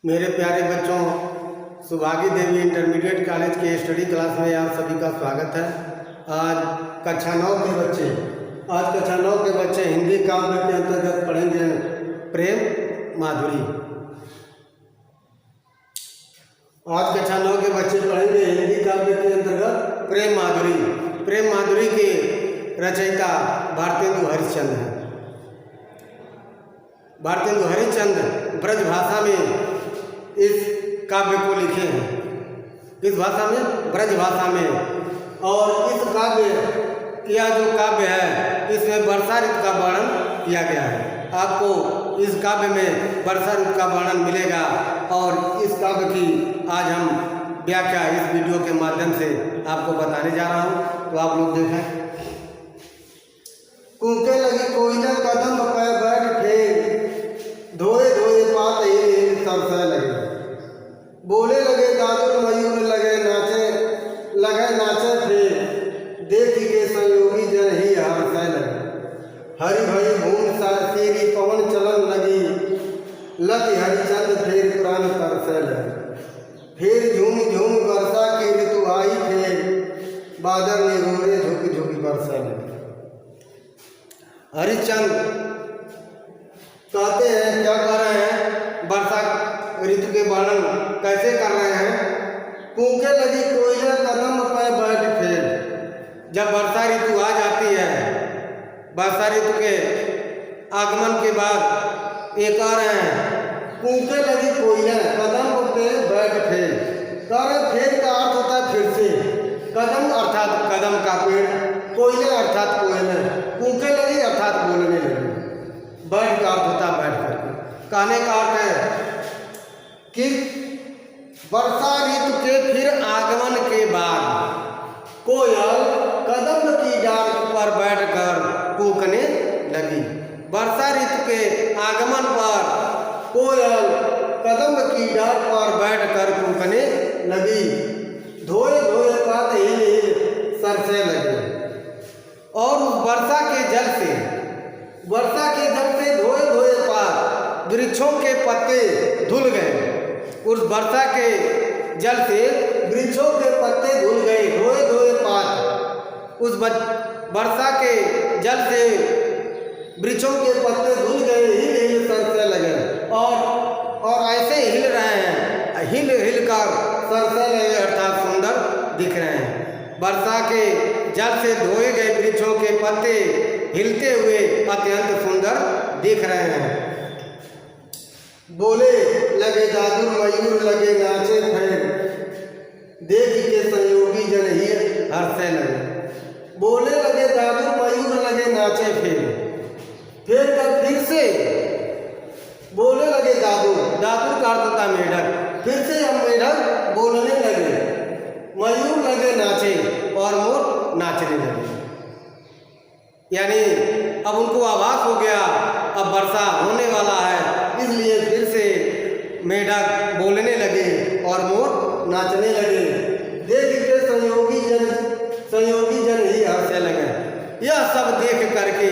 मेरे प्यारे बच्चों, सुभागी देवी इंटरमीडिएट कॉलेज के स्टडी क्लास में आप सभी का स्वागत है। आज कक्षा 9 के बच्चे हिंदी काव्य के अंतर्गत पढ़ेंगे प्रेम माधुरी। आज कक्षा 9 के बच्चे पढ़ेंगे हिंदी काव्य के अंतर्गत प्रेम माधुरी। प्रेम माधुरी के रचयिता भारतेंदु हरिश्चंद्र हैं। भारतेंदु हरिश्चंद्र ब्रज भाषा में इस काव्य को लिखे हैं। किस भाषा में? ब्रज भाषा में। और इस जो काव्य है इसमें वर्षा ऋतु का वर्णन किया गया है। आपको इस काव्य में वर्षा ऋतु का वर्णन मिलेगा और इस काव्य की आज हम व्याख्या इस वीडियो के माध्यम से आपको बताने जा रहा हूँ। तो आप लोग देखें। कूके लगी कोयला कदम पे बैठ फेर, धोए धोए पात सरसे लगे। बोले लगे दादुर मयूर लगे नाचे फेर, देख के संयोगी जन ही हर्षे लगे। हरि भई भूमि तेरी पवन चलन लगी, लगी हरिचंद फेर प्राण तरसे लगे। फिर झूम झूम वर्षा की ऋतु आई फेर, बादल निगोरे झुक झुक बरसे लगे। हरिश्चंद्र कहते हैं, क्या कर रहे हैं? वर्षा ऋतु के वर्णन कैसे कर रहे हैं? कूके लगी कोयला कदम पे बैठ फेर। जब वर्षा ऋतु आ जाती है, वर्षा ऋतु के आगमन के बाद ये कह रहे हैं, कूके लगी कोयला कदम पे बैठ फेर। फेर का अर्थ होता है फिर से। कदम अर्थात कदम का पेड़, कोयले अर्थात कोयले, कूके लगी अर्थात बोलने लगी। बैठ का अर्थ होता बैठ कर। कहने का अर्थ है कि वर्षा ऋतु के फिर आगमन के बाद कोयल कदम की डाल पर बैठकर कूकने लगी। वर्षा ऋतु के आगमन पर कोयल कदम की डाल पर बैठकर कूकने लगी। धोए धोए पात हिल सरसे लगे। और उस वर्षा के जल से धोए धोए पात वृक्षों के पत्ते धुल गए। उस वर्षा के जल से वृक्षों के पत्ते धुल गए। धोए धोए पात, उस वर्षा के जल से वृक्षों के पत्ते धुल गए, हिल हिल सरसे लगे। और ऐसे हिल रहे हैं, हिल हिल कर सरसे लगे अर्थात सुंदर दिख रहे हैं। वर्षा के जल से धोए गए वृक्षों के पत्ते हिलते हुए अत्यंत सुंदर दिख रहे हैं। बोले लगे दादुर मयूर लगे नाचे फेर, देख के संयोगी जन ही हर्षे लगे। बोले लगे दादुर मयूर लगे नाचे फिर से बोले लगे दादुर का अर्थ होता मेढक। फिर से हम मेढक बोलने लगे। मयूर लगे नाचे और मोर नाचने लगे। यानी अब उनको आभास हो गया अब वर्षा होने वाला है, इसलिए फिर से मेढक बोलने लगे और मोर नाचने लगे। देख के संयोगी जन ही हंसने लगे। यह सब देख करके,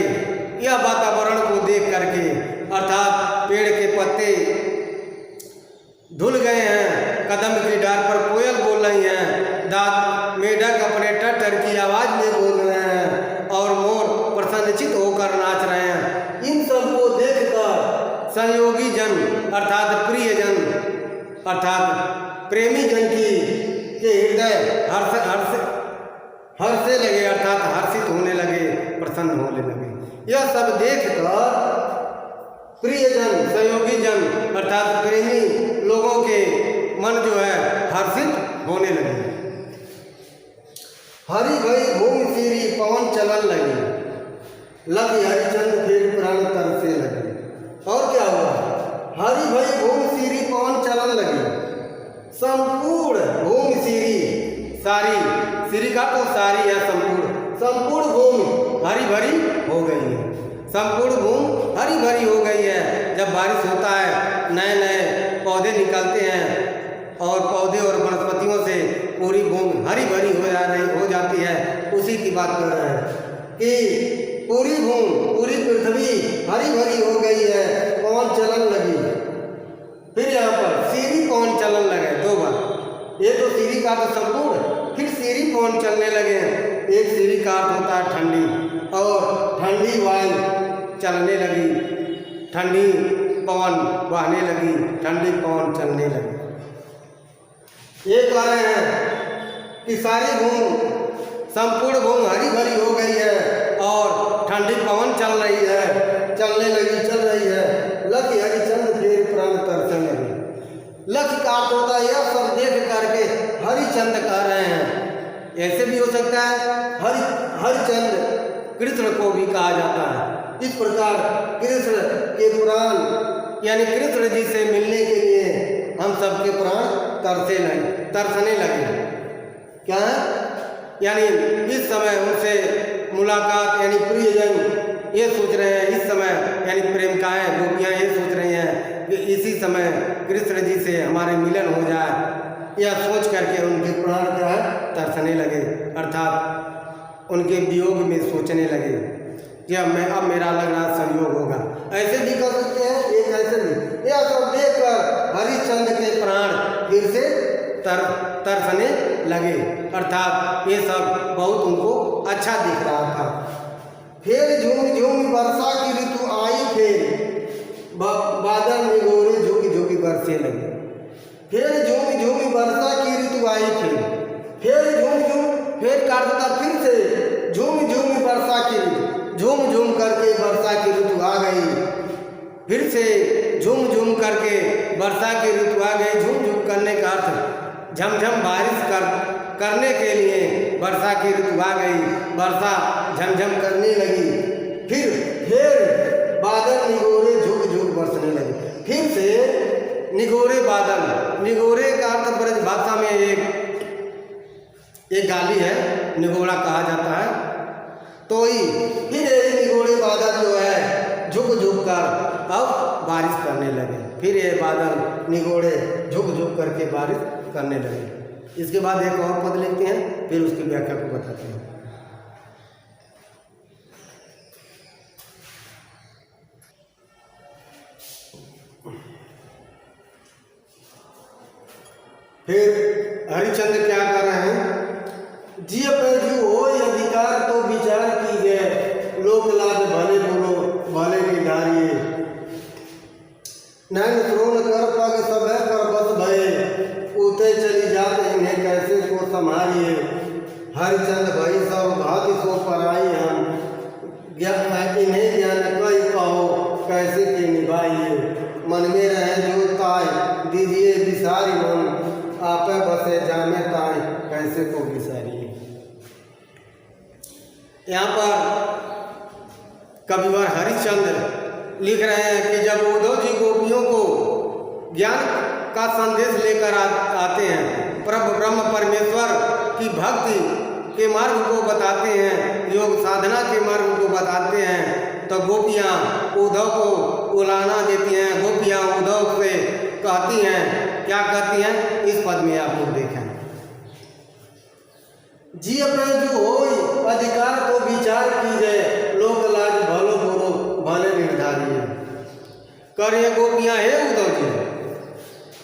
यह वातावरण को देख करके, अर्थात पेड़ के पत्ते धुल गए हैं, कदम की डाल पर कोयल बोल रही हैं, मेढक अपने टर की आवाज में बोल रहे हैं और मोर प्रसन्नचित होकर नाच रहे हैं। इन सबको देखकर संयोगी जन अर्थात प्रियजन अर्थात प्रेमी जन के हृदय हर्षे लगे अर्थात हर्षित होने लगे, प्रसन्न होने लगे। यह सब देखकर प्रियजन संयोगी जन अर्थात प्रेमी लोगों के मन जो है हर्षित होने लगे। हरि भई भूमि सीरी पवन चलन लगी, लगी हरिचंद फिर प्राण तरसे लगे। और क्या हुआ? हरि भई भूमि सीरी पवन चलन लगी। संपूर्ण भूमि सारी सीरी का तो सारी है संपूर्ण भूमि हरी भरी हो गई है। संपूर्ण भूमि हरी भरी हो गई है। जब बारिश होता है, नए नए पौधे निकलते हैं और पौधे और वनस्पतियों से पूरी भूमि हरी भरी हो जाती है। उसी की बात कर रहे हैं कि पूरी पृथ्वी हरी भरी हो गई है, पवन चलन लगी। फिर यहाँ पर चलन लगे 2 बार। ये तो सीढ़ी का तो संपूर्ण, फिर सीढ़ी पवन चलने लगे। एक सीढ़ी का अर्थ होता है ठंडी, और ठंडी वायु चलने लगी, ठंडी पवन बहने लगी, ठंडी पवन चलने लगी। ये कह रहे हैं कि सारी भूमि, संपूर्ण भूमि हरी भरी हो गई है और ठंडी पवन चल रही है, चलने लगी, चल रही है। लख हरिचंद फिर प्राण तरसने लगे। लख का अर्थ होता है यह सब देख करके हरिचंद कह रहे हैं। ऐसे भी हो सकता है हरिचंद कृष्ण को भी कहा जाता है। इस प्रकार कृष्ण के प्राण यानी कृष्ण जी से मिलने के लिए हम सबके प्राण तरसने लगे। क्या है? यानी इस समय उनसे मुलाकात, यानी प्रियजन ये सोच रहे हैं, इस समय यानी प्रेमिकाएं गोपियाँ ये सोच रही हैं कि इसी समय कृष्ण जी से हमारे मिलन हो जाए। यह सोच करके उनके प्राण क्या है तरसने लगे, अर्थात उनके वियोग में सोचने लगे कि अब मेरा लग रहा संयोग होगा। ऐसे भी कर सकते हैं, एक ऐसे भी। यह सब देखकर हरिचंद के प्राण फिर से तरसने लगे, अर्थात ये सब बहुत उनको अच्छा दिख रहा था। फिर झूम झूम वर्षा की ऋतु आई, फिर बादल में गोरे झुकी झुकी बरसे लगे। फिर झूम झूम वर्षा की ऋतु आई, फिर झूम झूम, फिर काटता फिर से झूम झूम वर्षा की ऋतु, झूम झूम करके वर्षा की ऋतु आ गई। फिर से झूम झूम करके वर्षा की ऋतु आ गई। झूम झूम करने का अर्थ झमझम बारिश करने के लिए वर्षा की ऋतु आ गई, वर्षा झमझम करने लगी। फिर बादल निगोरे झुक झुक बरसने लगे। फिर से निगोरे बादल, निगोरे का अर्थ ब्रज भाषा में एक गाली है, निगोड़ा कहा जाता है। तो ही फिर निगोरे बादल जो है झुक झुक कर अब बारिश करने लगे। फिर ये बादल निगोड़े झुक झुक करके बारिश करने लगे। इसके बाद एक और पद लिखते हैं, फिर उसकी व्याख्या को बताते हैं। फिर हरिचंद्र क्या कर रहे हैं? जिय पे जो हो अधिकार तो विचार कीजिए, लोक लाज भले बोलो भले निधारिए। नैन श्रोण कर पग सब कर बस भये, उते चली जात इन्हें कैसे को संभालिए। हरिचंद भाई सब भांति सो पराई हम, इन्हें ज्ञान कई कहो कैसे के निभाइए। मन में रहे जो ताय दीजिए विसारी मन, आपे बसे जामे ताय कैसे को विसारिए। यहाँ पर कविवर हरिश्चंद्र लिख रहे हैं कि जब उद्धव जी गोपियों को ज्ञान का संदेश लेकर आते हैं, प्रभु ब्रह्म परमेश्वर की भक्ति के मार्ग को बताते हैं, योग साधना के मार्ग को बताते हैं, तो गोपियाँ उद्धव को उलाना देती हैं। गोपियाँ उद्धव से कहती हैं, क्या कहती हैं? इस पद में आप लोग देखें। जी अपने जो हो अधिकार तो विचार कीजिए, लोक लाज भलो बुरो भले निर्धारिए। करिए गोपियाँ हे उद्धव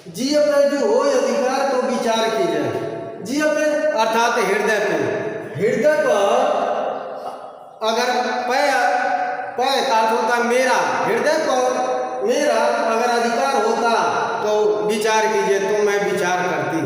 जी अपने जो हो अधिकार तो विचार कीजिए। जी अपने अर्थात हृदय पर अगर पय का अर्थ होता मेरा, हृदय पर मेरा अगर अधिकार होता तो विचार कीजिए, तो मैं विचार करती।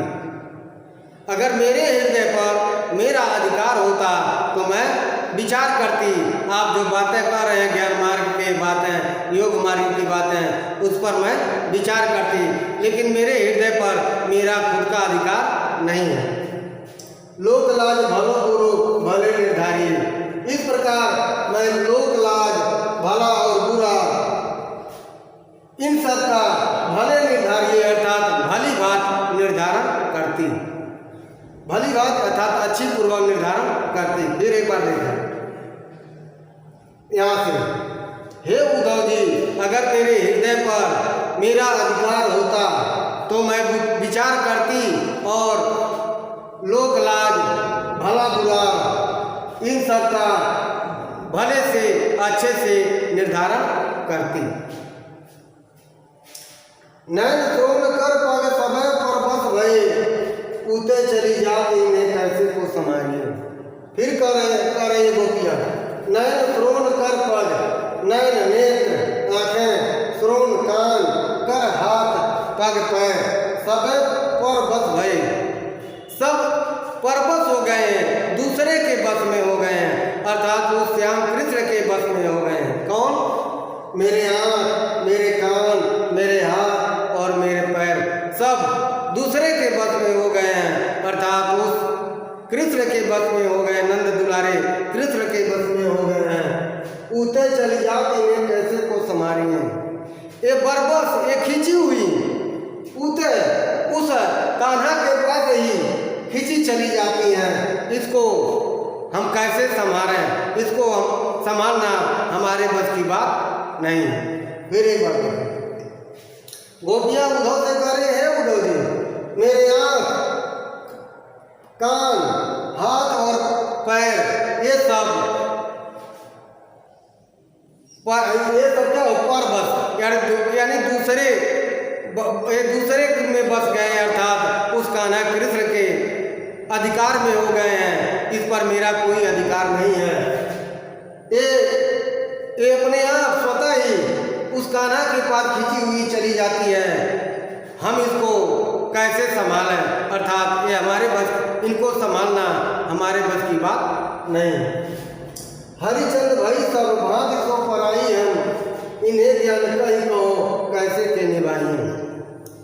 अगर मेरे हृदय पर मेरा अधिकार होता तो मैं विचार करती। आप जो बातें कर रहे हैं, ज्ञान मार्ग की बातें, योग मार्ग की बातें, उस पर मैं विचार करती, लेकिन मेरे हृदय पर मेरा खुद का अधिकार नहीं है। लोक लाज भलो बुरो भले निर्धारिए। इस प्रकार मैं लोक लाज भला और बुरा इन सब का भले निर्धारिए अर्थात भली बात निर्धारण करती। भली बात अर्थात अच्छी पूर्वक निर्धारण करती। फिर एक बार देखें यहाँ से, हे उद्धव जी अगर तेरे हृदय पर मेरा अधिकार होता तो मैं विचार करती और लोक लाज भला बुरा इन सब का भले से अच्छे से निर्धारण करती। नैन श्रोण कर पग समय पर बस भये, उते चली जात इन्हें कैसे को समारिए। फिर करे गोपिया, नैन श्रोण कर पग, नैन नेत्र आंखें, श्रोण कान, कर हाथ पग पैर, सब पर बस भये, सब परबस हो गए हैं, दूसरे के बस में हो गए हैं, अर्थात वो श्याम कृष्ण के बस में हो गए हैं। कौन? मेरे आँख, मेरे कान, मेरे हाथ और मेरे पैर सब दूसरे के बस में हो गए हैं, अर्थात उस कृष्ण के बस में हो गए, नंद दुलारे कृष्ण के बस में हो गए हैं। उते चली जाती इन्हें कैसे को संभारी है। ये बरबस ये खींची हुई उते उस कान्हा के पास ही खींची चली जाती हैं, इसको हम कैसे संभालें, इसको हम संभालना हमारे बस की बात नहीं। फिर एक बार गोपियाँ उद्धव से कह रहे हैं, उद्धव जी मेरे आँख, कान, हाथ और पैर ये सब क्या ऊपर बस यानी दूसरे में बस गए, अर्थात उस कान्हा कृष्ण के अधिकार में हो गए हैं, इस पर मेरा कोई अधिकार नहीं है। ये अपने आप स्वतः ही उस कान्हा के पास खींची हुई चली जाती है, हम इसको कैसे संभालें, अर्थात ये हमारे बस, इनको संभालना हमारे बस की बात नहीं। हरिचंद भाई सब भांति सो पराई हम, इन्हें ज्ञान कही कहो कैसे के निभाई।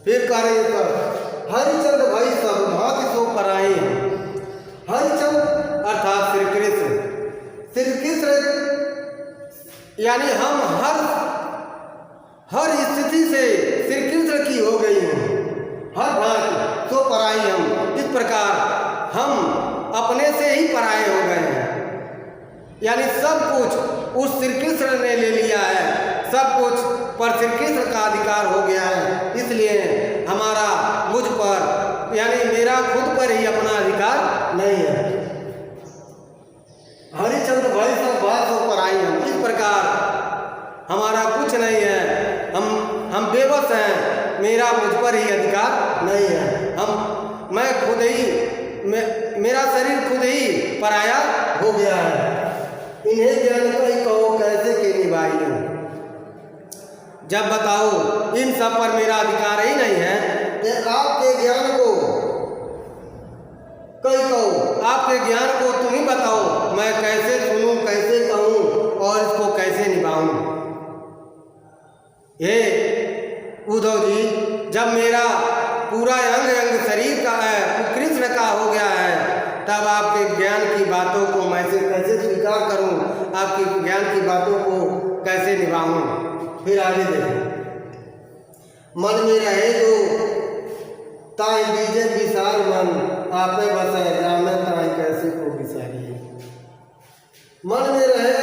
फिर कह रहे सब हरिचंद भाई सब भांति सो पराई हम, हरिचंद अर्थात श्री कृष्ण यानी हम हर स्थिति से श्री कृष्ण की हो गई हैं, हर भांति सो पराई हम, इस प्रकार हम अपने से ही पराये हो गए हैं, यानी सब कुछ उस श्री कृष्ण ने ले लिया है, सब कुछ पर श्री कृष्ण का अधिकार हो गया है, इसलिए हमारा मुझ पर यानी मेरा खुद पर ही अपना अधिकार नहीं है। हरिचंद्र भाई सब बात हो पर आई हम, इस प्रकार हमारा कुछ नहीं है, हम बेबस हैं, मेरा मुझ पर ही अधिकार नहीं है, मैं खुद ही मेरा शरीर खुद ही पराया हो गया है, इन्हें ज्ञान कही कहो कैसे के निभाई। जब बताओ इन सब पर मेरा अधिकार ही नहीं है, तो आपके ज्ञान को कही कहो, आपके ज्ञान को तुम ही बताओ, मैं कैसे सुनूं, कैसे कहूं और इसको कैसे निभाऊं। ये उद्धव जी, जब मेरा पूरा अंग अंग शरीर का है, कृष्ण का हो गया है, तब आपके ज्ञान की बातों को मैं कैसे स्वीकार करूं, आपके ज्ञान की बातों को कैसे निभाऊं। फिर आगे देखो, मन में रहे जो ताई दीजे विसार मन, आपे बसे रामे ताई कैसे को विसारिए। मन में रहे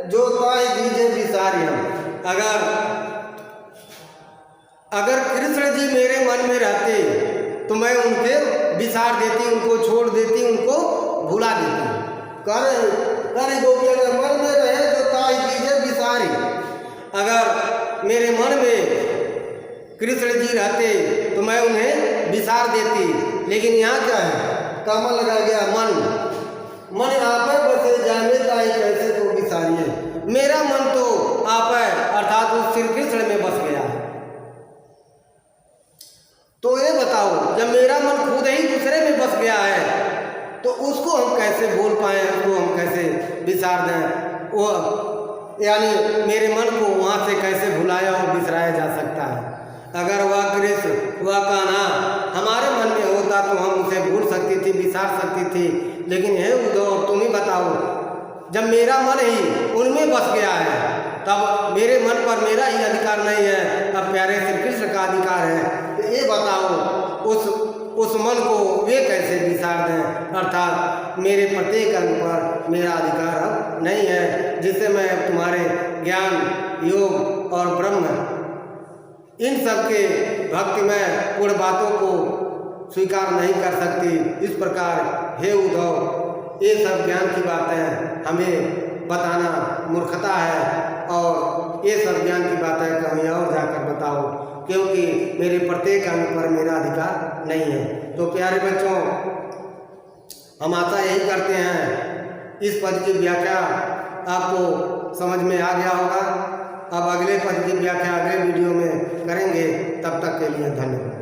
जो ताई दीजे विसारियम, अगर कृष्ण जी मेरे मन में रहते तो मैं उनके विसार देती, उनको छोड़ देती, उनको भुला देती। करे गोपिया के मन में रहे जो ताई दीजे विसारी, अगर मेरे मन में कृष्ण जी रहते तो मैं उन्हें विसार देती, लेकिन यहाँ क्या है, कामा लगा गया मन आप है बसे जाने ताई कैसे को विसारिए। मेरा मन तो आप है, अर्थात उस श्री कृष्ण में बस गया है। तो ये बताओ, जब मेरा मन खुद ही दूसरे में बस गया है तो उसको हम कैसे बोल पाएँ, उसको हम कैसे विसार दें, वो यानी मेरे मन को वहाँ से कैसे भुलाया और बिसराया जा सकता है। अगर वह कृष्ण वह कान्हा हमारे मन में होता तो हम उसे भूल सकती थी, विसार सकती थी, लेकिन हे उद्धव तुम ही बताओ, जब मेरा मन ही उनमें बस गया है तब मेरे मन पर मेरा ही अधिकार नहीं है, तब प्यारे श्री कृष्ण का अधिकार है। तो ये बताओ उस मन को वे कैसे विसार दें, अर्थात मेरे प्रत्येक अंग पर मेरा अधिकार अब नहीं है, जिससे मैं अब तुम्हारे ज्ञान, योग और ब्रह्म इन सब के भक्तिमय पूर्ण बातों को स्वीकार नहीं कर सकती। इस प्रकार हे उद्धव, ये सब ज्ञान की बातें हमें बताना मूर्खता है और ये सब ज्ञान की बातें कहीं और जाकर बताओ, क्योंकि मेरे प्रत्येक अंग पर मेरा अधिकार नहीं है। तो प्यारे बच्चों, हम आशा यही करते हैं इस पद की व्याख्या आपको समझ में आ गया होगा। अब अगले पद की व्याख्या अगले वीडियो में करेंगे। तब तक के लिए धन्यवाद।